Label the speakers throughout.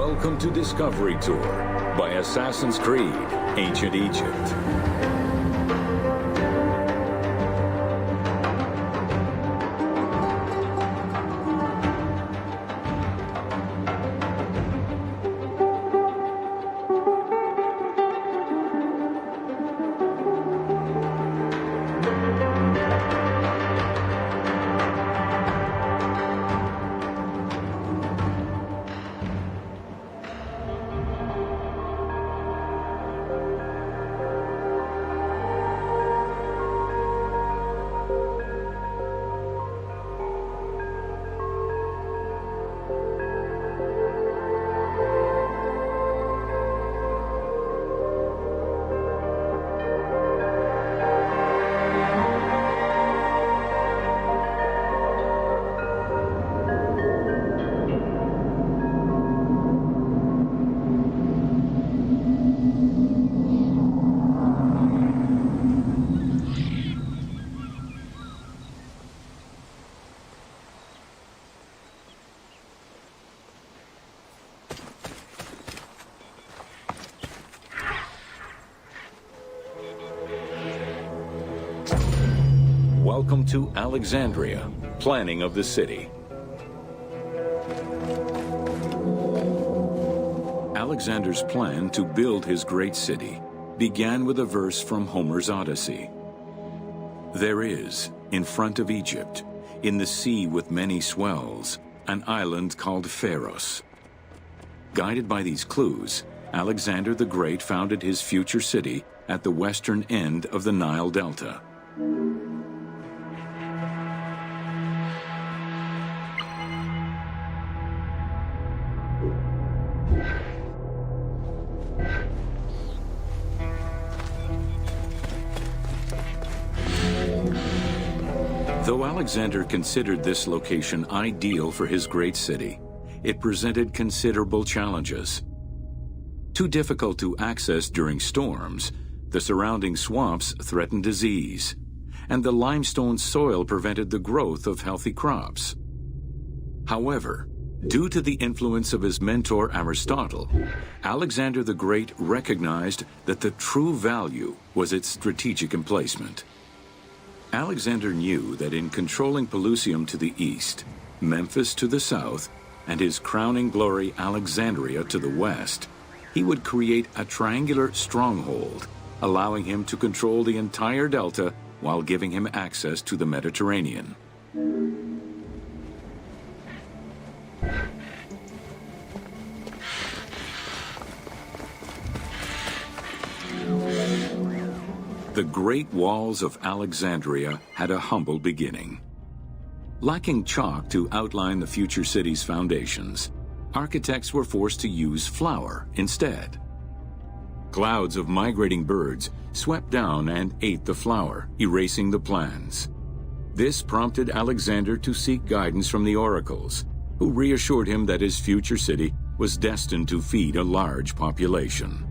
Speaker 1: Welcome to Discovery Tour by Assassin's Creed: Ancient Egypt. Welcome to Alexandria, planning of the city. Alexander's plan to build his great city began with a verse from Homer's Odyssey. There is, in front of Egypt, in the sea with many swells, an island called Pharos. Guided by these clues, Alexander the Great founded his future city at the western end of the Nile Delta. Though Alexander considered this location ideal for his great city, it presented considerable challenges. Too difficult to access during storms, the surrounding swamps threatened disease, and the limestone soil prevented the growth of healthy crops. However, due to the influence of his mentor Aristotle, Alexander the Great recognized that the true value was its strategic emplacement. Alexander knew that in controlling Pelusium to the east, Memphis to the south, and his crowning glory Alexandria to the west, he would create a triangular stronghold, allowing him to control the entire delta while giving him access to the Mediterranean. The Great Walls of Alexandria had a humble beginning. Lacking chalk to outline the future city's foundations, architects were forced to use flour instead. Clouds of migrating birds swept down and ate the flour, erasing the plans. This prompted Alexander to seek guidance from the oracles, who reassured him that his future city was destined to feed a large population.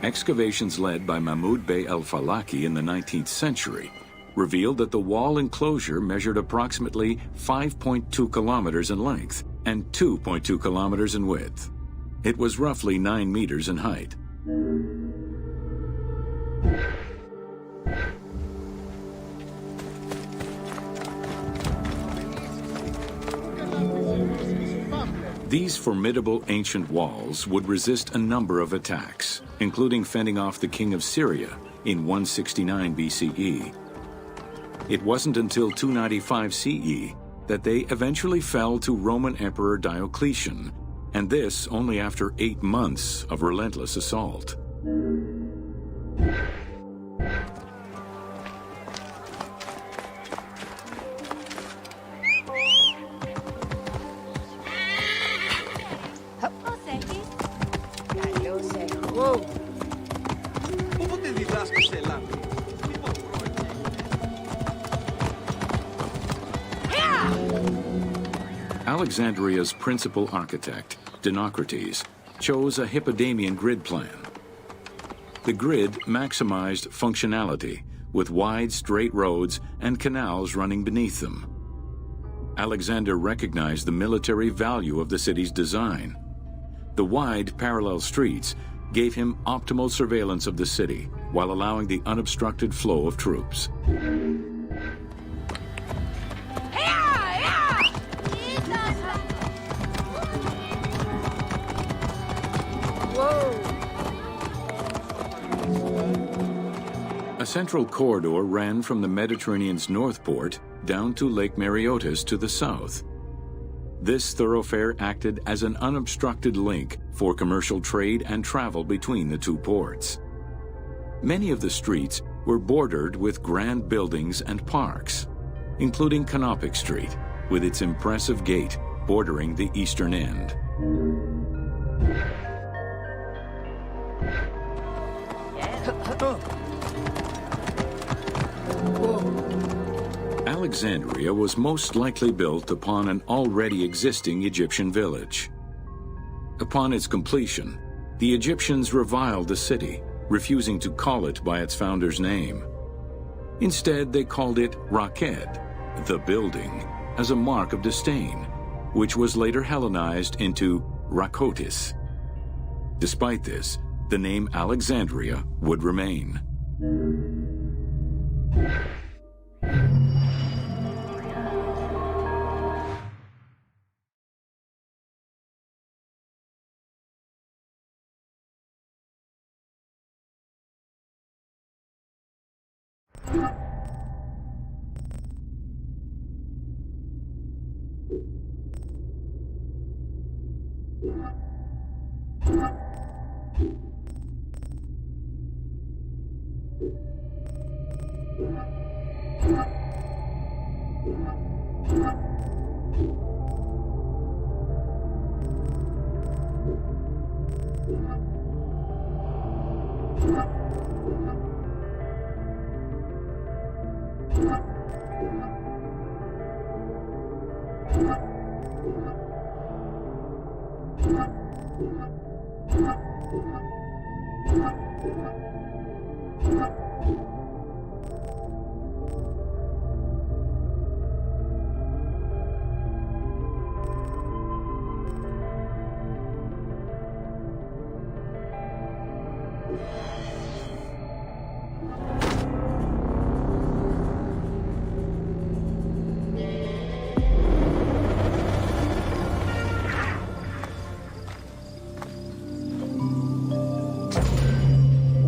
Speaker 1: Excavations led by Mahmud Bey el-Falaki in the 19th century revealed that the wall enclosure measured approximately 5.2 kilometers in length and 2.2 kilometers in width. It was roughly 9 meters in height. These formidable ancient walls would resist a number of attacks, including fending off the king of Syria in 169 BCE. It wasn't until 295 CE that they eventually fell to Roman Emperor Diocletian, and this only after 8 months of relentless assault. Alexandria's principal architect, Dinocrates, chose a Hippodamian grid plan. The grid maximized functionality with wide, straight roads and canals running beneath them. Alexander recognized the military value of the city's design. The wide, parallel streets gave him optimal surveillance of the city while allowing the unobstructed flow of troops. A central corridor ran from the Mediterranean's north port down to Lake Mareotis to the south. This thoroughfare acted as an unobstructed link for commercial trade and travel between the two ports. Many of the streets were bordered with grand buildings and parks, including Canopic Street, with its impressive gate bordering the eastern end. Alexandria was most likely built upon an already existing Egyptian village. Upon its completion, the Egyptians reviled the city, refusing to call it by its founder's name. Instead, they called it Raked, the building, as a mark of disdain, which was later Hellenized into Rakotis. Despite this, the name Alexandria would remain.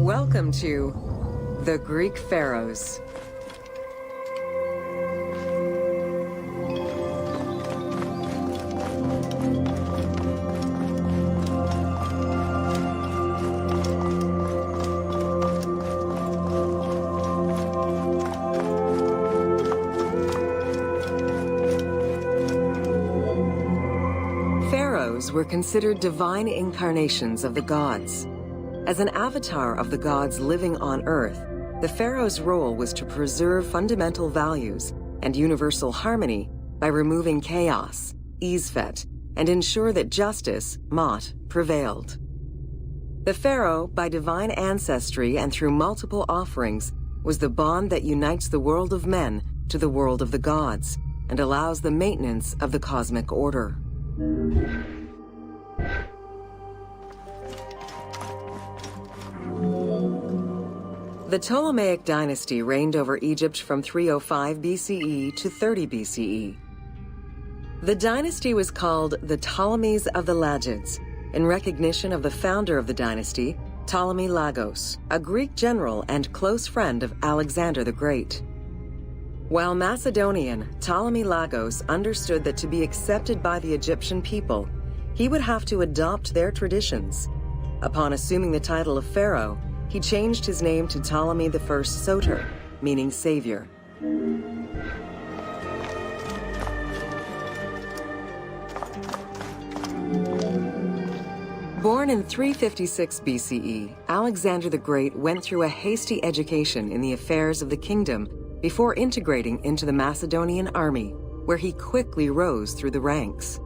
Speaker 2: Welcome to the Greek Pharaohs. Pharaohs were considered divine incarnations of the gods. As an avatar of the gods living on Earth, the pharaoh's role was to preserve fundamental values and universal harmony by removing chaos, Izfet, and ensure that justice, Mot, prevailed. The pharaoh, by divine ancestry and through multiple offerings, was the bond that unites the world of men to the world of the gods and allows the maintenance of the cosmic order. The Ptolemaic dynasty reigned over Egypt from 305 BCE to 30 BCE. The dynasty was called the Ptolemies of the Lagids, in recognition of the founder of the dynasty, Ptolemy Lagos, a Greek general and close friend of Alexander the Great. While Macedonian, Ptolemy Lagos understood that to be accepted by the Egyptian people, he would have to adopt their traditions. Upon assuming the title of pharaoh, he changed his name to Ptolemy I Soter, meaning savior. Born in 356 BCE, Alexander the Great went through a hasty education in the affairs of the kingdom before integrating into the Macedonian army, where he quickly rose through the ranks.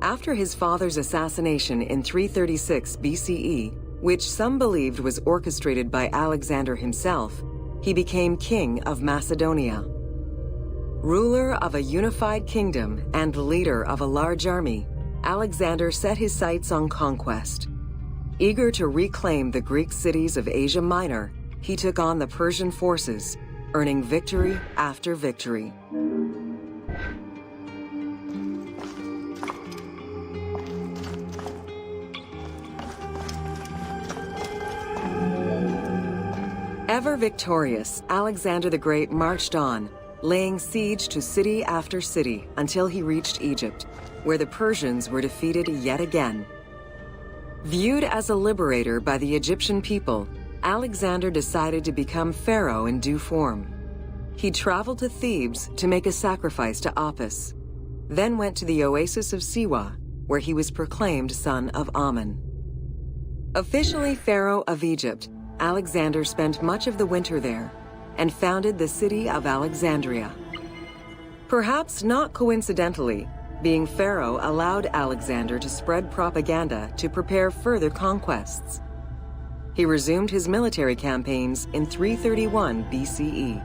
Speaker 2: After his father's assassination in 336 BCE, which some believed was orchestrated by Alexander himself, he became king of Macedonia. Ruler of a unified kingdom and leader of a large army, Alexander set his sights on conquest. Eager to reclaim the Greek cities of Asia Minor, he took on the Persian forces, earning victory after victory. Ever victorious, Alexander the Great marched on, laying siege to city after city until he reached Egypt, where the Persians were defeated yet again. Viewed as a liberator by the Egyptian people, Alexander decided to become pharaoh in due form. He traveled to Thebes to make a sacrifice to Apis, then went to the oasis of Siwa, where he was proclaimed son of Amun. Officially pharaoh of Egypt, Alexander spent much of the winter there and founded the city of Alexandria. Perhaps not coincidentally, being pharaoh allowed Alexander to spread propaganda to prepare further conquests. He resumed his military campaigns in 331 BCE.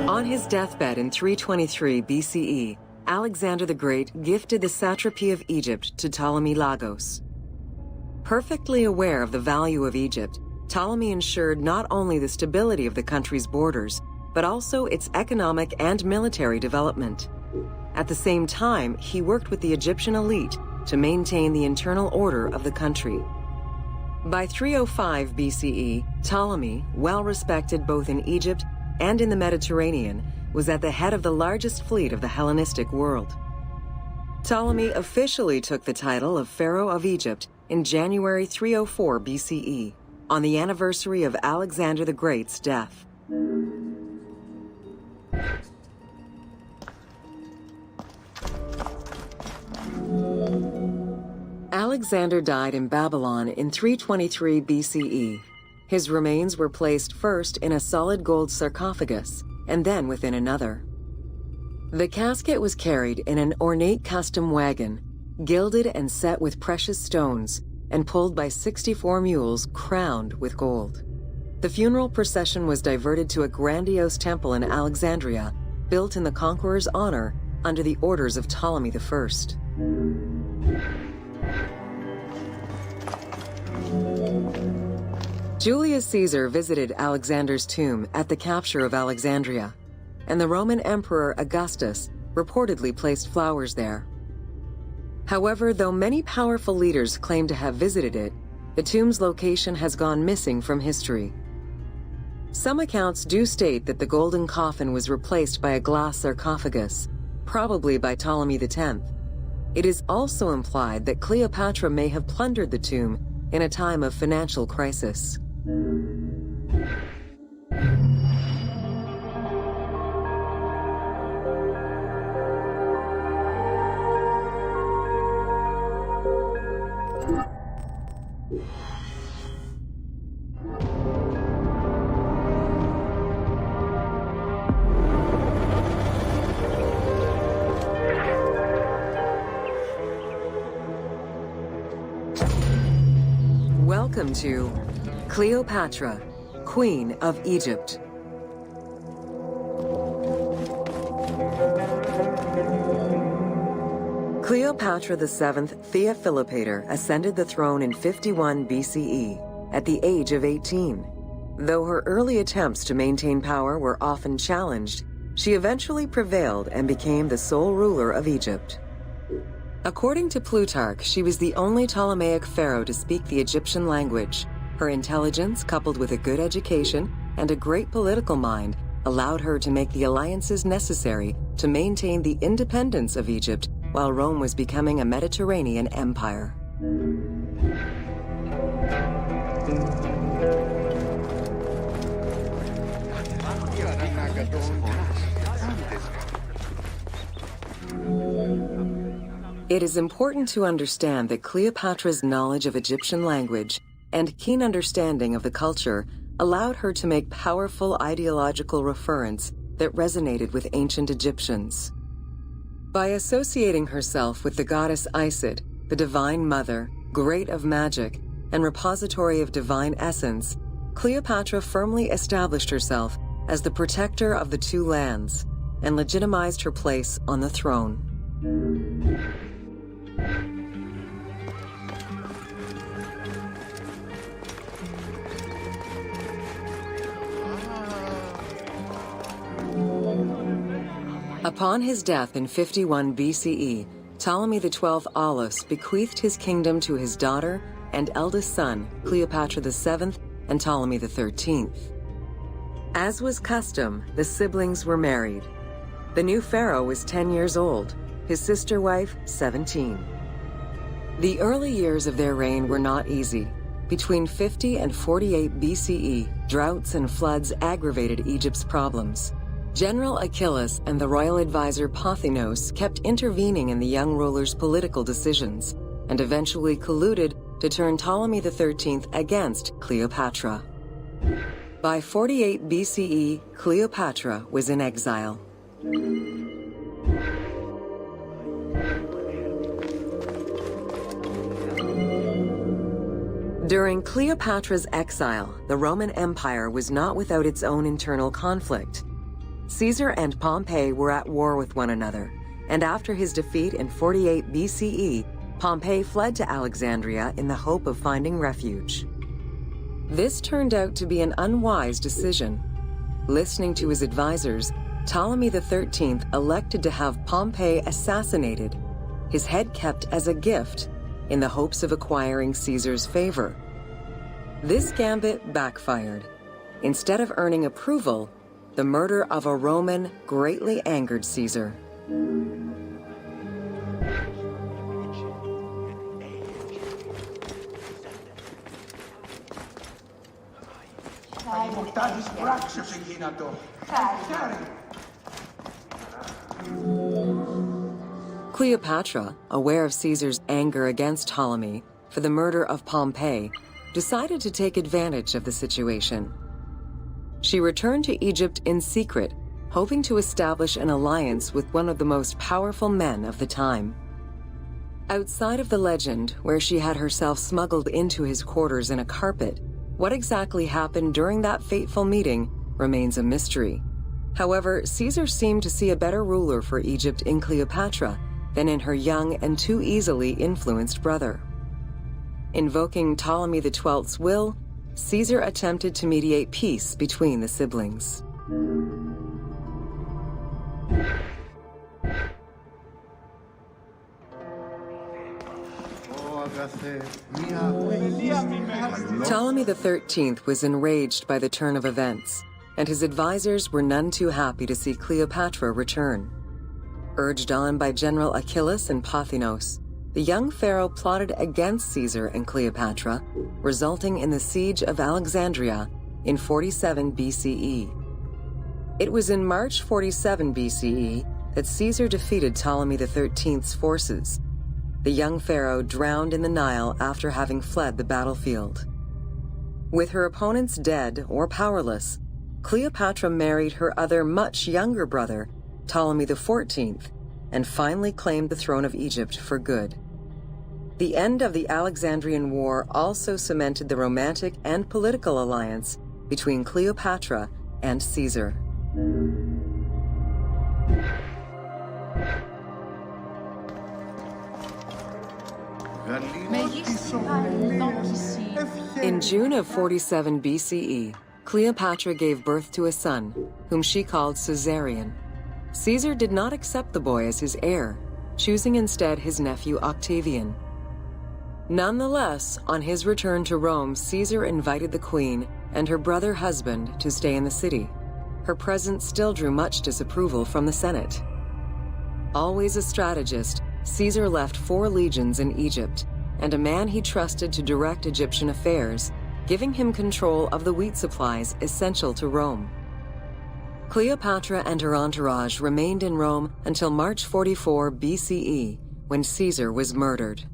Speaker 2: On his deathbed in 323 BCE, Alexander the Great gifted the satrapy of Egypt to Ptolemy Lagos. Perfectly aware of the value of Egypt, Ptolemy ensured not only the stability of the country's borders, but also its economic and military development. At the same time, he worked with the Egyptian elite to maintain the internal order of the country. By 305 BCE, Ptolemy, well respected both in Egypt and in the Mediterranean, was at the head of the largest fleet of the Hellenistic world. Ptolemy officially took the title of Pharaoh of Egypt in January 304 BCE, on the anniversary of Alexander the Great's death. Alexander died in Babylon in 323 BCE. His remains were placed first in a solid gold sarcophagus, and then within another. The casket was carried in an ornate custom wagon, gilded and set with precious stones, and pulled by 64 mules crowned with gold. The funeral procession was diverted to a grandiose temple in Alexandria, built in the conqueror's honor under the orders of Ptolemy I. Julius Caesar visited Alexander's tomb at the capture of Alexandria, and the Roman Emperor Augustus reportedly placed flowers there. However, though many powerful leaders claim to have visited it, the tomb's location has gone missing from history. Some accounts do state that the golden coffin was replaced by a glass sarcophagus, probably by Ptolemy X. It is also implied that Cleopatra may have plundered the tomb in a time of financial crisis. Welcome to Cleopatra, Queen of Egypt. Cleopatra VII Theophilopator ascended the throne in 51 BCE at the age of 18. Though her early attempts to maintain power were often challenged, she eventually prevailed and became the sole ruler of Egypt. According to Plutarch, she was the only Ptolemaic pharaoh to speak the Egyptian language. Her intelligence, coupled with a good education and a great political mind, allowed her to make the alliances necessary to maintain the independence of Egypt while Rome was becoming a Mediterranean empire. It is important to understand that Cleopatra's knowledge of Egyptian language and keen understanding of the culture allowed her to make powerful ideological referents that resonated with ancient Egyptians. By associating herself with the goddess Isis, the divine mother, great of magic, and repository of divine essence, Cleopatra firmly established herself as the protector of the two lands and legitimized her place on the throne. Upon his death in 51 BCE, Ptolemy XII Aulus bequeathed his kingdom to his daughter and eldest son, Cleopatra VII and Ptolemy XIII. As was custom, the siblings were married. The new pharaoh was 10 years old, his sister wife 17. The early years of their reign were not easy. Between 50 and 48 BCE, droughts and floods aggravated Egypt's problems. General Achilles and the royal advisor Pothinos kept intervening in the young ruler's political decisions and eventually colluded to turn Ptolemy XIII against Cleopatra. By 48 BCE, Cleopatra was in exile. During Cleopatra's exile, the Roman Empire was not without its own internal conflict. Caesar and Pompey were at war with one another, and after his defeat in 48 BCE, Pompey fled to Alexandria in the hope of finding refuge. This turned out to be an unwise decision. Listening to his advisors, Ptolemy XIII elected to have Pompey assassinated, his head kept as a gift, in the hopes of acquiring Caesar's favor. This gambit backfired. Instead of earning approval, the murder of a Roman greatly angered Caesar. Cleopatra, aware of Caesar's anger against Ptolemy for the murder of Pompey, decided to take advantage of the situation. She returned to Egypt in secret, hoping to establish an alliance with one of the most powerful men of the time. Outside of the legend, where she had herself smuggled into his quarters in a carpet, what exactly happened during that fateful meeting remains a mystery. However, Caesar seemed to see a better ruler for Egypt in Cleopatra than in her young and too easily influenced brother. Invoking Ptolemy XII's will, Caesar attempted to mediate peace between the siblings. Ptolemy XIII was enraged by the turn of events, and his advisors were none too happy to see Cleopatra return. Urged on by General Achilles and Pothinos, the young pharaoh plotted against Caesar and Cleopatra, resulting in the siege of Alexandria in 47 BCE. It was in March 47 BCE that Caesar defeated Ptolemy XIII's forces. The young pharaoh drowned in the Nile after having fled the battlefield. With her opponents dead or powerless, Cleopatra married her other much younger brother, Ptolemy XIV, and finally claimed the throne of Egypt for good. The end of the Alexandrian War also cemented the romantic and political alliance between Cleopatra and Caesar. In June of 47 BCE, Cleopatra gave birth to a son, whom she called Caesarion. Caesar did not accept the boy as his heir, choosing instead his nephew Octavian. Nonetheless, on his return to Rome, Caesar invited the queen and her brother husband to stay in the city. Her presence still drew much disapproval from the Senate. Always a strategist, Caesar left 4 legions in Egypt and a man he trusted to direct Egyptian affairs, giving him control of the wheat supplies essential to Rome. Cleopatra and her entourage remained in Rome until March 44 BCE, when Caesar was murdered.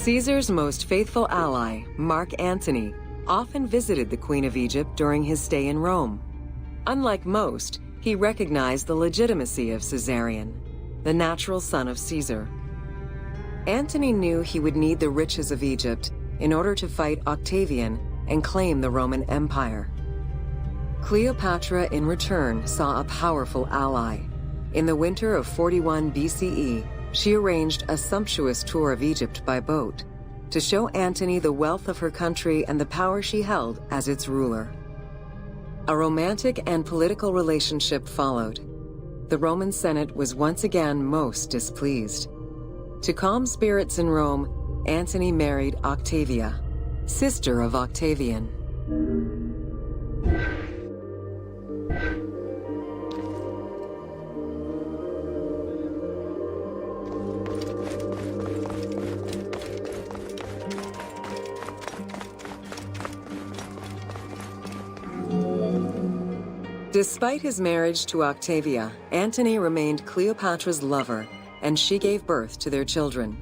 Speaker 2: Caesar's most faithful ally, Mark Antony, often visited the Queen of Egypt during his stay in Rome. Unlike most, he recognized the legitimacy of Caesarion, the natural son of Caesar. Antony knew he would need the riches of Egypt in order to fight Octavian and claim the Roman Empire. Cleopatra, in return, saw a powerful ally. In the winter of 41 BCE, she arranged a sumptuous tour of Egypt by boat to show Antony the wealth of her country and the power she held as its ruler. A romantic and political relationship followed. The Roman Senate was once again most displeased. To calm spirits in Rome, Antony married Octavia, sister of Octavian. Despite his marriage to Octavia, Antony remained Cleopatra's lover, and she gave birth to their children.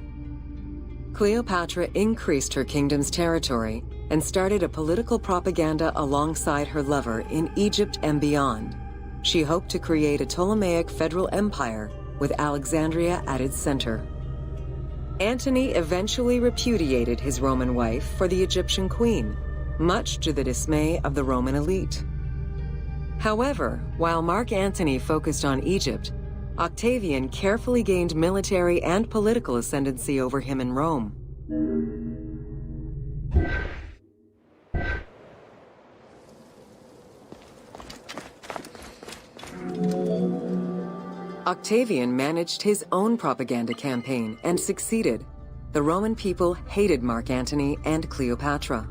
Speaker 2: Cleopatra increased her kingdom's territory and started a political propaganda alongside her lover in Egypt and beyond. She hoped to create a Ptolemaic federal empire with Alexandria at its center. Antony eventually repudiated his Roman wife for the Egyptian queen, much to the dismay of the Roman elite. However, while Mark Antony focused on Egypt, Octavian carefully gained military and political ascendancy over him in Rome. Octavian managed his own propaganda campaign and succeeded. The Roman people hated Mark Antony and Cleopatra.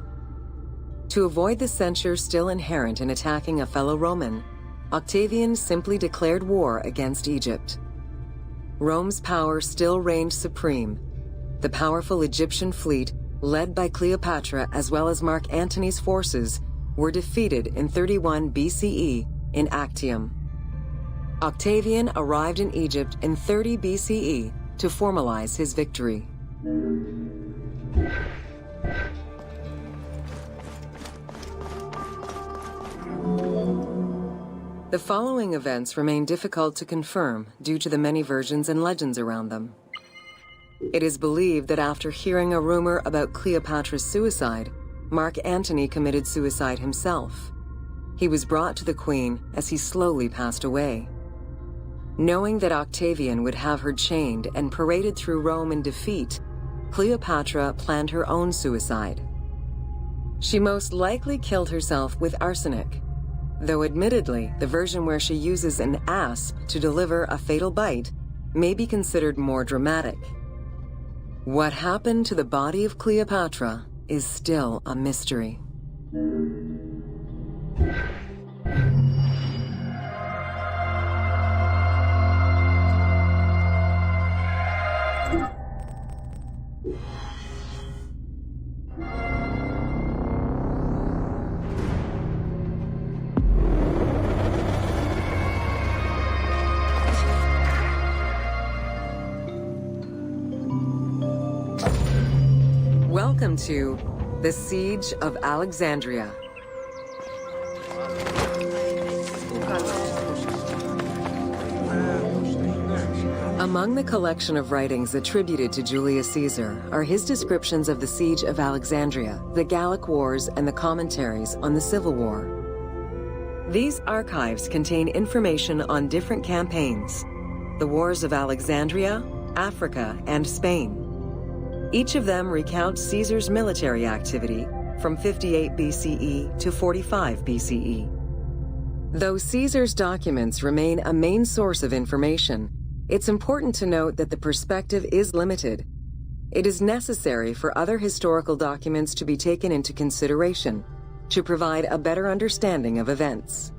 Speaker 2: To avoid the censure still inherent in attacking a fellow Roman, Octavian simply declared war against Egypt. Rome's power still reigned supreme. The powerful Egyptian fleet, led by Cleopatra as well as Mark Antony's forces, were defeated in 31 BCE in Actium. Octavian arrived in Egypt in 30 BCE to formalize his victory. The following events remain difficult to confirm due to the many versions and legends around them. It is believed that after hearing a rumor about Cleopatra's suicide, Mark Antony committed suicide himself. He was brought to the queen as he slowly passed away. Knowing that Octavian would have her chained and paraded through Rome in defeat, Cleopatra planned her own suicide. She most likely killed herself with arsenic, though admittedly, the version where she uses an asp to deliver a fatal bite may be considered more dramatic. What happened to the body of Cleopatra is still a mystery. Welcome to the Siege of Alexandria. Among the collection of writings attributed to Julius Caesar are his descriptions of the Siege of Alexandria, the Gallic Wars, and the commentaries on the Civil War. These archives contain information on different campaigns, the Wars of Alexandria, Africa, and Spain. Each of them recounts Caesar's military activity from 58 BCE to 45 BCE. Though Caesar's documents remain a main source of information, it's important to note that the perspective is limited. It is necessary for other historical documents to be taken into consideration to provide a better understanding of events.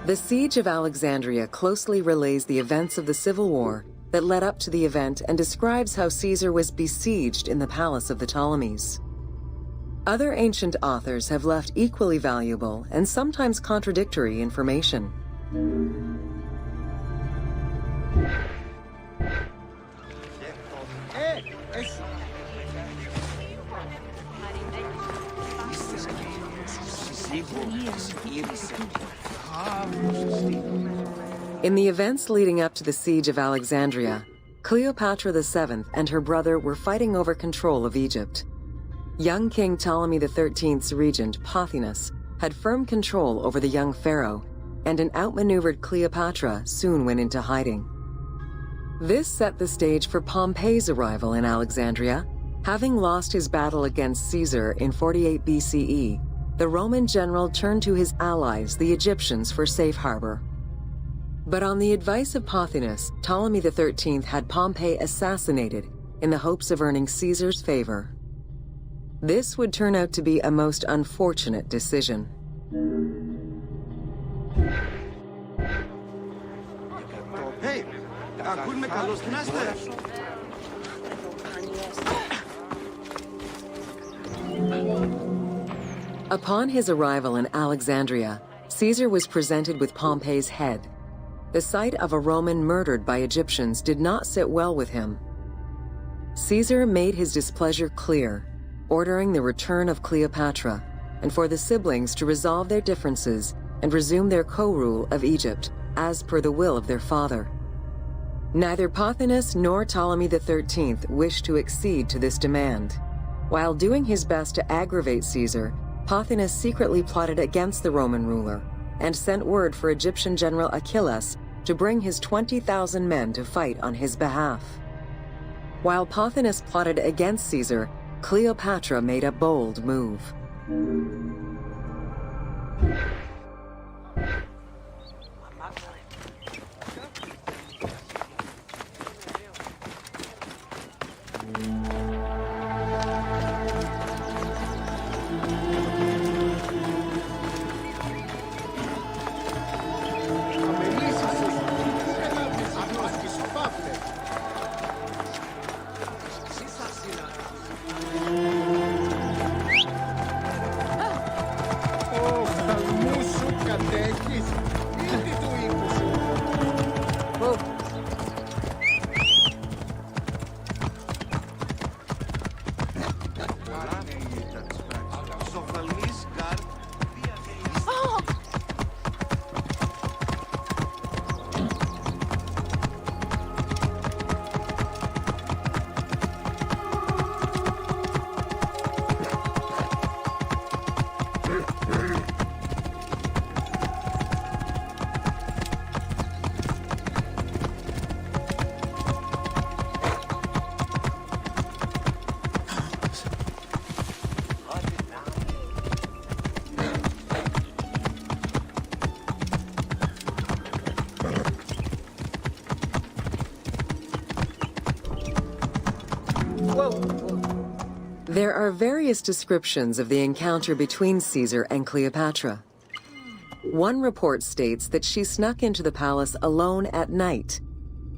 Speaker 2: The Siege of Alexandria closely relays the events of the Civil War that led up to the event and describes how Caesar was besieged in the palace of the Ptolemies. Other ancient authors have left equally valuable and sometimes contradictory information. In the events leading up to the siege of Alexandria, Cleopatra VII and her brother were fighting over control of Egypt. Young King Ptolemy XIII's regent, Pothinus, had firm control over the young pharaoh, and an outmaneuvered Cleopatra soon went into hiding. This set the stage for Pompey's arrival in Alexandria. Having lost his battle against Caesar in 48 BCE, the Roman general turned to his allies, the Egyptians, for safe harbor. But on the advice of Pothinus, Ptolemy XIII had Pompey assassinated in the hopes of earning Caesar's favor. This would turn out to be a most unfortunate decision.
Speaker 3: Hey, ακούν με καλώς την άστε.
Speaker 2: Upon his arrival in Alexandria, Caesar was presented with Pompey's head. The sight of a Roman murdered by Egyptians did not sit well with him. Caesar made his displeasure clear, ordering the return of Cleopatra, and for the siblings to resolve their differences and resume their co-rule of Egypt, as per the will of their father. Neither Pothinus nor Ptolemy XIII wished to accede to this demand. While doing his best to aggravate Caesar, Pothinus secretly plotted against the Roman ruler and sent word for Egyptian general Achillas to bring his 20,000 men to fight on his behalf. While Pothinus plotted against Caesar, Cleopatra made a bold move. There are various descriptions of the encounter between Caesar and Cleopatra. One report states that she snuck into the palace alone at night.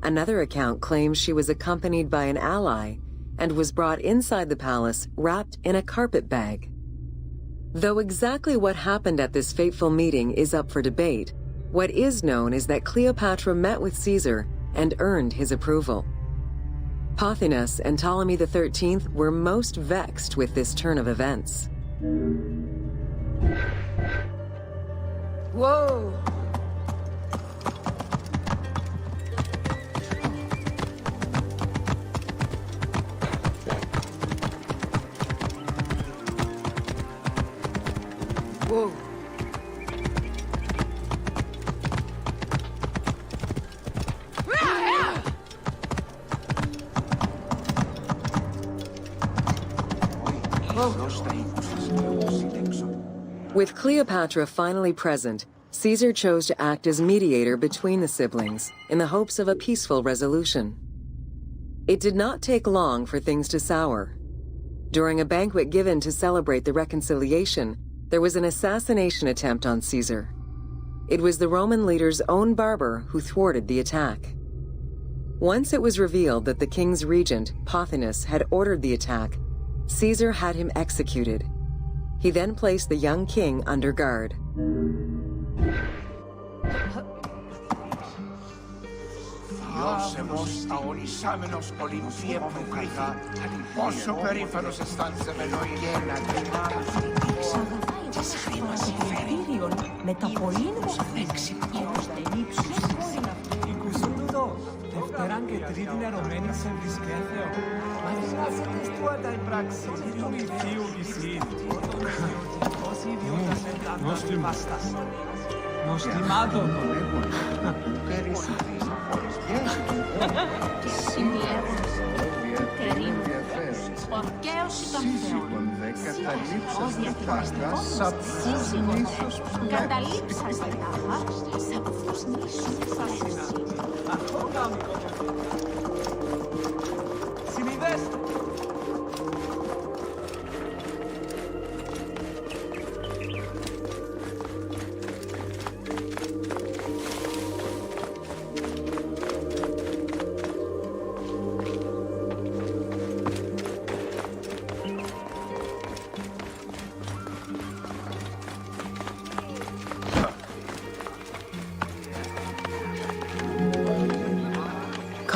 Speaker 2: Another account claims she was accompanied by an ally and was brought inside the palace wrapped in a carpet bag. Though exactly what happened at this fateful meeting is up for debate, what is known is that Cleopatra met with Caesar and earned his approval. Pothinus and Ptolemy XIII were most vexed with this turn of events.
Speaker 4: Whoa! Whoa!
Speaker 2: With Cleopatra finally present, Caesar chose to act as mediator between the siblings in the hopes of a peaceful resolution. It did not take long for things to sour. During a banquet given to celebrate the reconciliation, there was an assassination attempt on Caesar. It was the Roman leader's own barber who thwarted the attack. Once it was revealed that the king's regent, Pothinus, had ordered the attack, Caesar had him executed, He then placed the young king under guard.
Speaker 4: Διώσεμος αονισάμενος Ολυμφίευου κρυφή, πόσο περήφανος αισθάνεσαι με νοηγένα και
Speaker 5: με τα πολύνομο έξυπνος δεν ύψους.
Speaker 6: Οικουσούντο, Δευτέραν και Τρίτην ερωμένης σε βρισκέθεο. Μα φυλάσσετες του ανταϊπράξει, του ηλθίου βυσίδ. Ως ιδιώτας εντάντας βάστας. Νοστιμάτων.
Speaker 5: Ο αρχαίος των θεών, σύζυγος διακοιμαστικός σύζυγος καταλήψαστε τάχα σ' αυτούς νήσους φασίνα.
Speaker 6: Συνειδέστε.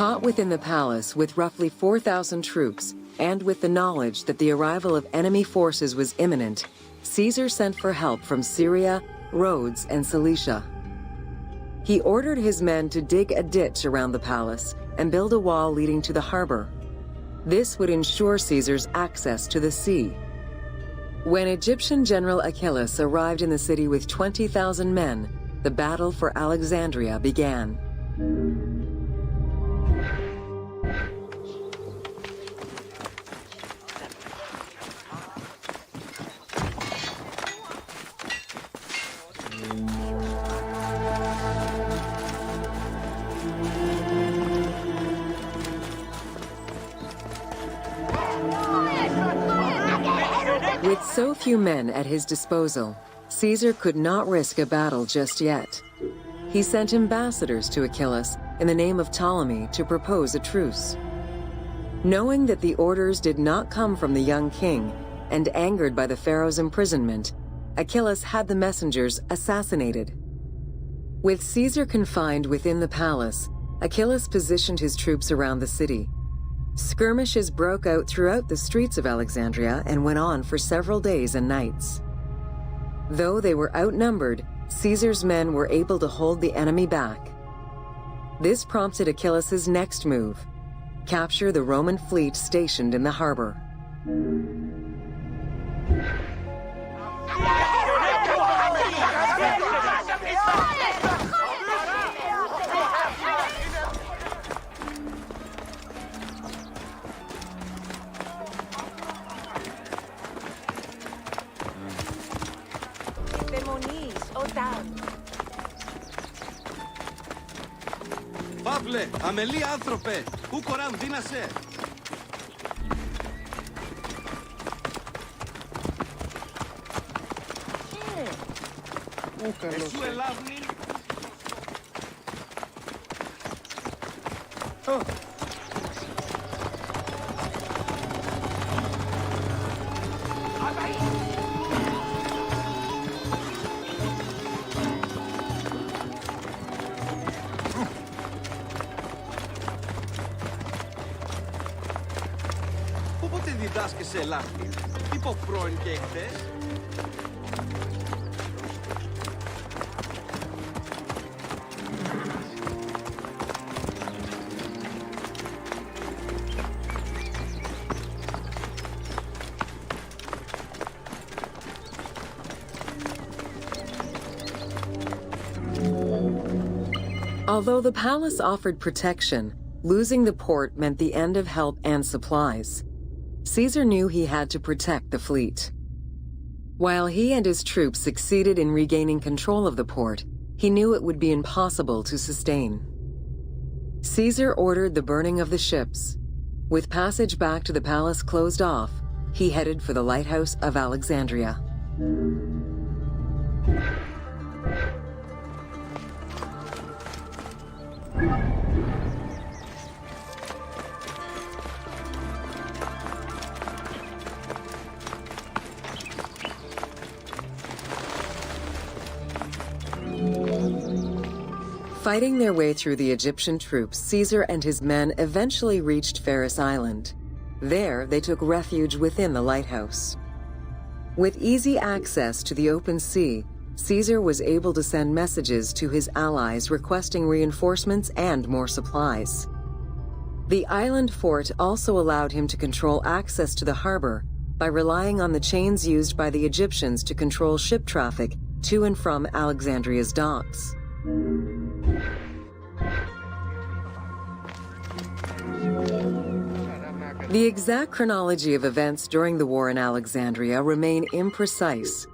Speaker 2: Caught within the palace with roughly 4,000 troops, and with the knowledge that the arrival of enemy forces was imminent, Caesar sent for help from Syria, Rhodes, and Cilicia. He ordered his men to dig a ditch around the palace and build a wall leading to the harbor. This would ensure Caesar's access to the sea. When Egyptian General Achillas arrived in the city with 20,000 men, the battle for Alexandria began. With so few men at his disposal, Caesar could not risk a battle just yet. He sent ambassadors to Achillas in the name of Ptolemy to propose a truce. Knowing that the orders did not come from the young king, and angered by the pharaoh's imprisonment, Achillas had the messengers assassinated. With Caesar confined within the palace, Achillas positioned his troops around the city. Skirmishes broke out throughout the streets of Alexandria and went on for several days and nights. Though they were outnumbered, Caesar's men were able to hold the enemy back. This prompted Achillas's next move: capture the Roman fleet stationed in the harbor.
Speaker 3: Παύλε, αμελή άνθρωπε, πού κοράν δίνασε. Εσού ελάβνη. Πότε διδάσκεσαι ελάχτη, είπα πρώην και εχθές.
Speaker 2: Although the palace offered protection, losing the port meant the end of help and supplies. Caesar knew he had to protect the fleet. While he and his troops succeeded in regaining control of the port, he knew it would be impossible to sustain. Caesar ordered the burning of the ships. With passage back to the palace closed off, he headed for the lighthouse of Alexandria. Fighting their way through the Egyptian troops, Caesar and his men eventually reached Pharos Island. There, they took refuge within the lighthouse. With easy access to the open sea, Caesar was able to send messages to his allies requesting reinforcements and more supplies. The island fort also allowed him to control access to the harbor by relying on the chains used by the Egyptians to control ship traffic to and from Alexandria's docks. The exact chronology of events during the war in Alexandria remain imprecise.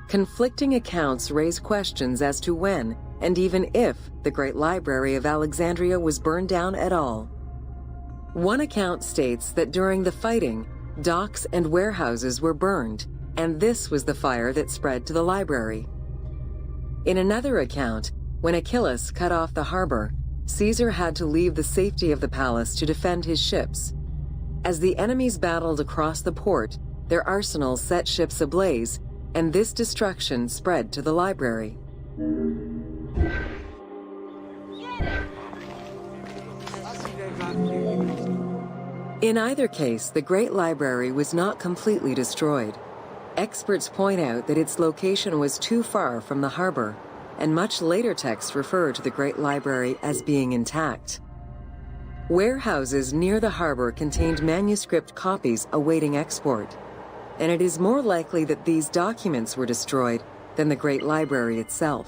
Speaker 2: Conflicting accounts raise questions as to when, and even if, the Great Library of Alexandria was burned down at all. One account states that during the fighting, docks and warehouses were burned, and this was the fire that spread to the library. In another account, when Achillas cut off the harbor, Caesar had to leave the safety of the palace to defend his ships. As the enemies battled across the port, their arsenals set ships ablaze, and this destruction spread to the library. In either case, the Great Library was not completely destroyed. Experts point out that its location was too far from the harbor, and much later texts refer to the Great Library as being intact. Warehouses near the harbor contained manuscript copies awaiting export, and it is more likely that these documents were destroyed than the Great Library itself.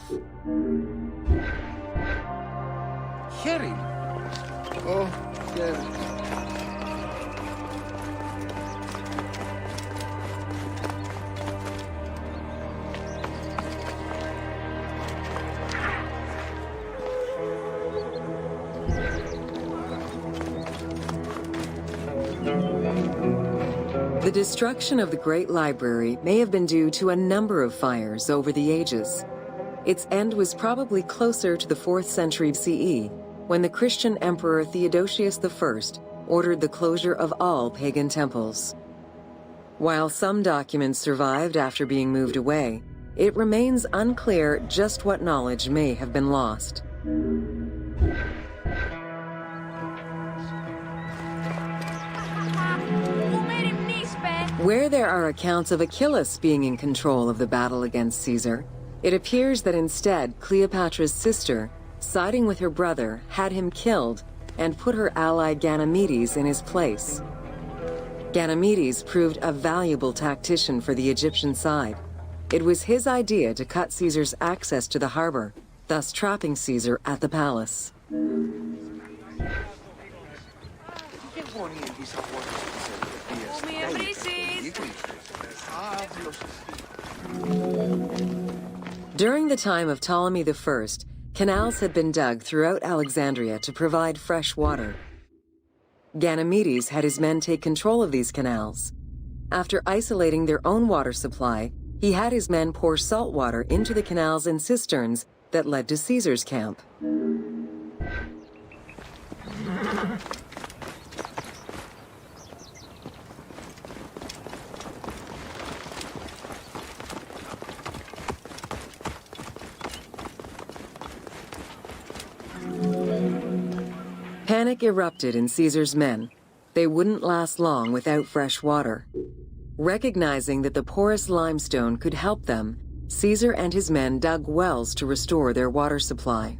Speaker 4: Χέρι. Ω, χέρι.
Speaker 2: The destruction of the Great Library may have been due to a number of fires over the ages. Its end was probably closer to the 4th century CE, when the Christian Emperor Theodosius I ordered the closure of all pagan temples. While some documents survived after being moved away, it remains unclear just what knowledge may have been lost. Where there are accounts of Achillas being in control of the battle against Caesar, it appears that instead Cleopatra's sister, siding with her brother, had him killed and put her ally Ganymedes in his place. Ganymedes proved a valuable tactician for the Egyptian side. It was his idea to cut Caesar's access to the harbor, thus trapping Caesar at the palace. During the time of Ptolemy I, canals had been dug throughout Alexandria to provide fresh water. Ganymedes had his men take control of these canals. After isolating their own water supply, he had his men pour salt water into the canals and cisterns that led to Caesar's camp. Panic erupted in Caesar's men. They wouldn't last long without fresh water. Recognizing that the porous limestone could help them, Caesar and his men dug wells to restore their water supply.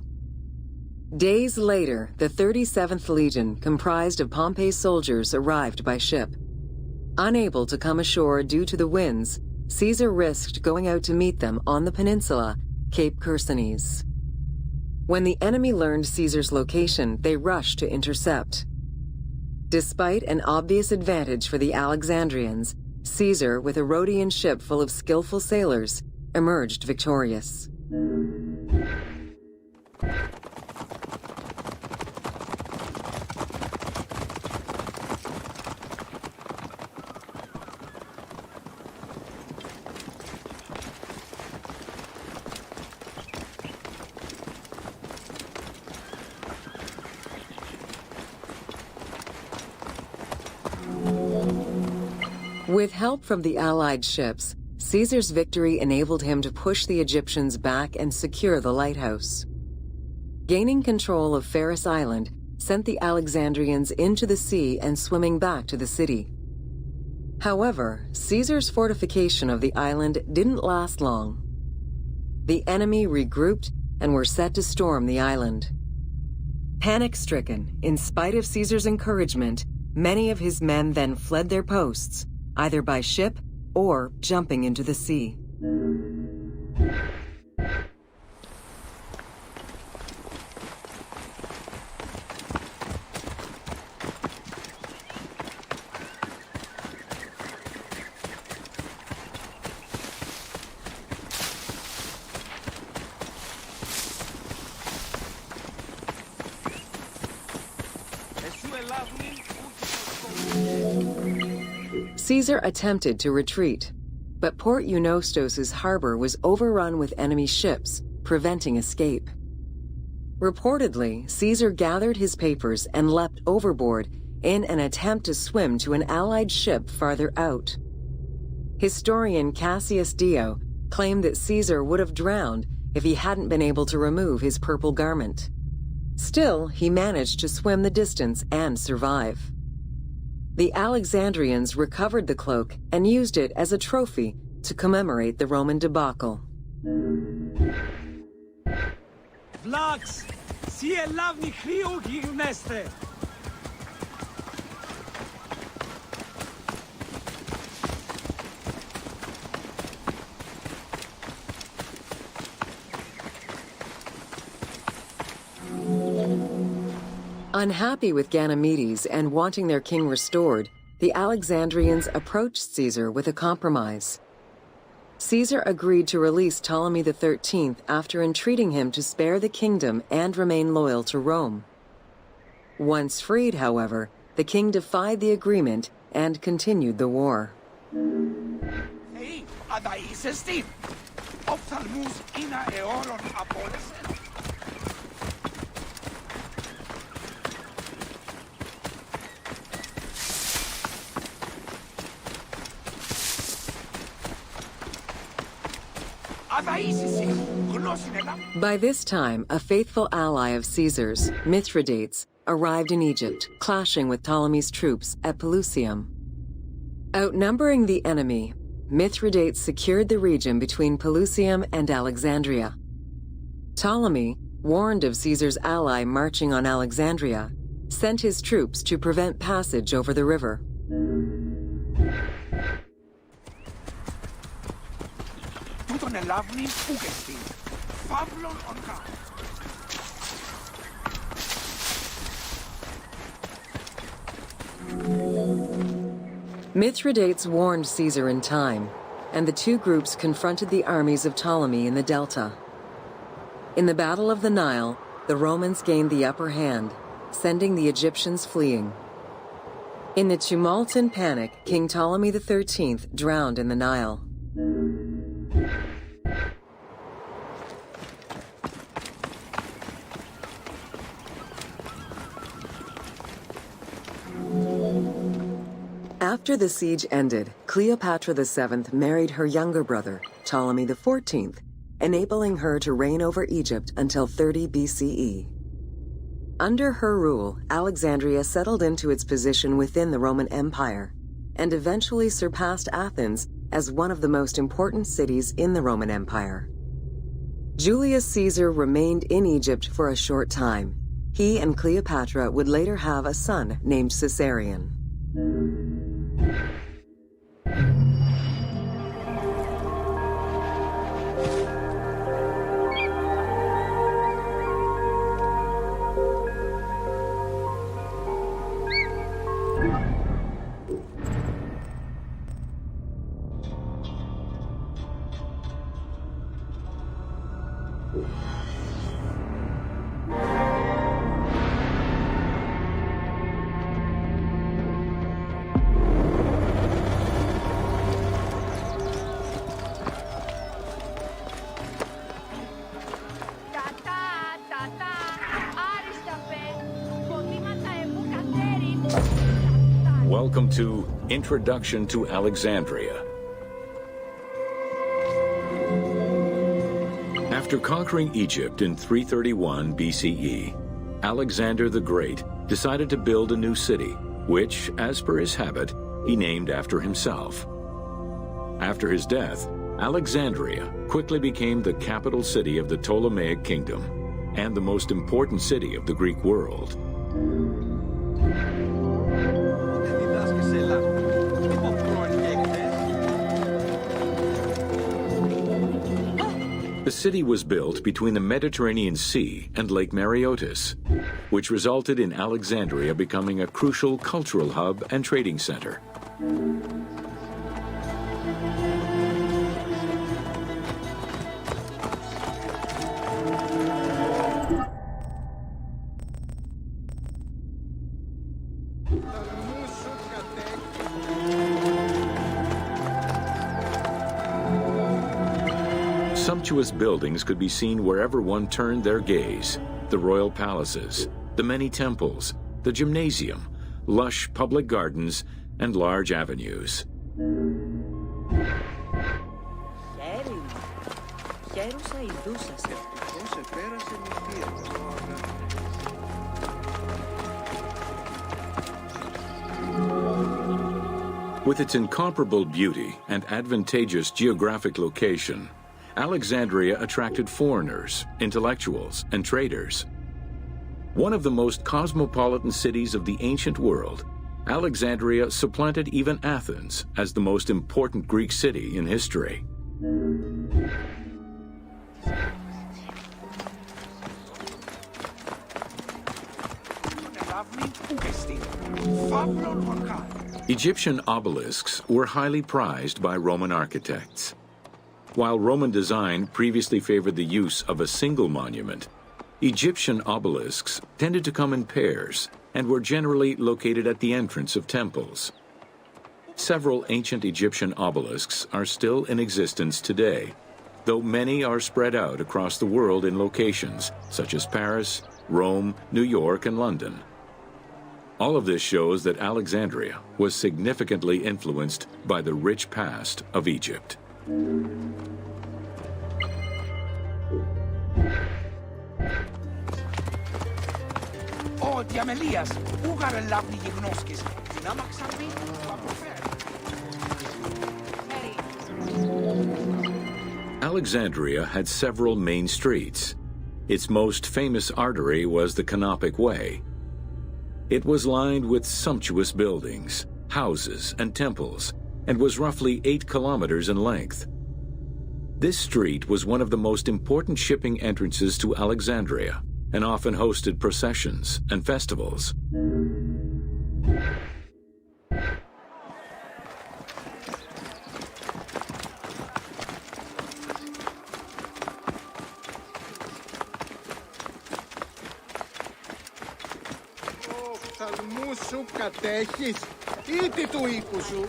Speaker 2: Days later, the 37th Legion, comprised of Pompey's soldiers, arrived by ship. Unable to come ashore due to the winds, Caesar risked going out to meet them on the peninsula, Cape Chersonese. When the enemy learned Caesar's location, they rushed to intercept. Despite an obvious advantage for the Alexandrians, Caesar, with a Rhodian ship full of skillful sailors, emerged victorious. With help from the Allied ships, Caesar's victory enabled him to push the Egyptians back and secure the lighthouse. Gaining control of Pharos Island sent the Alexandrians into the sea and swimming back to the city. However, Caesar's fortification of the island didn't last long. The enemy regrouped and were set to storm the island. Panic-stricken, in spite of Caesar's encouragement, many of his men then fled their posts, either by ship or jumping into the sea. Caesar attempted to retreat, but Port Eunostos' harbor was overrun with enemy ships, preventing escape. Reportedly, Caesar gathered his papers and leapt overboard in an attempt to swim to an Allied ship farther out. Historian Cassius Dio claimed that Caesar would have drowned if he hadn't been able to remove his purple garment. Still, he managed to swim the distance and survive. The Alexandrians recovered the cloak and used it as a trophy to commemorate the Roman debacle.
Speaker 6: Vlax, sie lavni kriu gigmeste.
Speaker 2: Unhappy with Ganymedes and wanting their king restored, the Alexandrians approached Caesar with a compromise. Caesar agreed to release Ptolemy XIII after entreating him to spare the kingdom and remain loyal to Rome. Once freed, however, the king defied the agreement and continued the war.
Speaker 4: Hey, adaisesti, ophthalmus ina eoron apolis.
Speaker 2: By this time, a faithful ally of Caesar's, Mithridates, arrived in Egypt, clashing with Ptolemy's troops at Pelusium. Outnumbering the enemy, Mithridates secured the region between Pelusium and Alexandria. Ptolemy, warned of Caesar's ally marching on Alexandria, sent his troops to prevent passage over the river. Mithridates warned Caesar in time, and the two groups confronted the armies of Ptolemy in the Delta. In the Battle of the Nile, the Romans gained the upper hand, sending the Egyptians fleeing. In the tumult and panic, King Ptolemy XIII drowned in the Nile. After the siege ended, Cleopatra VII married her younger brother, Ptolemy XIV, enabling her to reign over Egypt until 30 BCE. Under her rule, Alexandria settled into its position within the Roman Empire, and eventually surpassed Athens as one of the most important cities in the Roman Empire. Julius Caesar remained in Egypt for a short time. He and Cleopatra would later have a son named Caesarion.
Speaker 1: Welcome to Introduction to Alexandria. After conquering Egypt in 331 BCE, Alexander the Great decided to build a new city, which, as per his habit, he named after himself. After his death, Alexandria quickly became the capital city of the Ptolemaic kingdom and the most important city of the Greek world. The city was built between the Mediterranean Sea and Lake Mareotis, which resulted in Alexandria becoming a crucial cultural hub and trading center. Sumptuous buildings could be seen wherever one turned their gaze. The royal palaces, the many temples, the gymnasium, lush public gardens, and large avenues. With its incomparable beauty and advantageous geographic location, Alexandria attracted foreigners, intellectuals, and traders. One of the most cosmopolitan cities of the ancient world, Alexandria supplanted even Athens as the most important Greek city in history. Egyptian obelisks were highly prized by Roman architects. While Roman design previously favored the use of a single monument, Egyptian obelisks tended to come in pairs and were generally located at the entrance of temples. Several ancient Egyptian obelisks are still in existence today, though many are spread out across the world in locations such as Paris, Rome, New York, and London. All of this shows that Alexandria was significantly influenced by the rich past of Egypt.
Speaker 4: O Diamelias, ugar lavni Yignoskis, Namaxambi,
Speaker 1: Alexandria had several main streets. Its most famous artery was the Canopic Way. It was lined with sumptuous buildings, houses, and temples, and was roughly 8 kilometers in length. This street was one of the most important shipping entrances to Alexandria and often hosted processions and festivals.
Speaker 4: Οφθαλμού σου κατέχεις, ήτι του οίκου σου.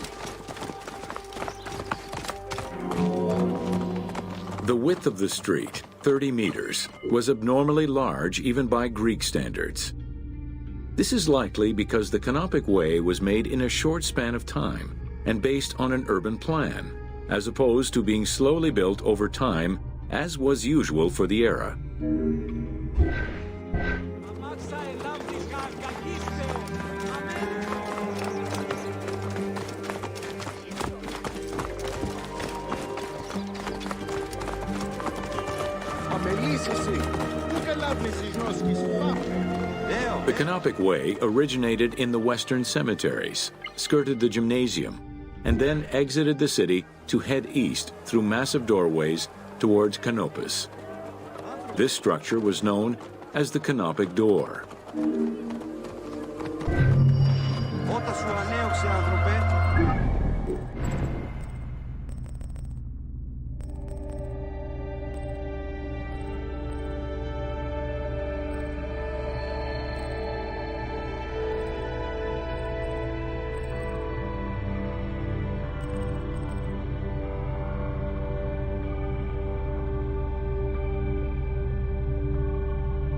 Speaker 1: The width of the street, 30 meters, was abnormally large even by Greek standards. This is likely because the Canopic Way was made in a short span of time and based on an urban plan, as opposed to being slowly built over time, as was usual for the era. The Canopic Way originated in the western cemeteries, skirted the gymnasium, and then exited the city to head east through massive doorways towards Canopus. This structure was known as the Canopic Door.
Speaker 3: Όταν σου ανέωξε, άνθρωπε,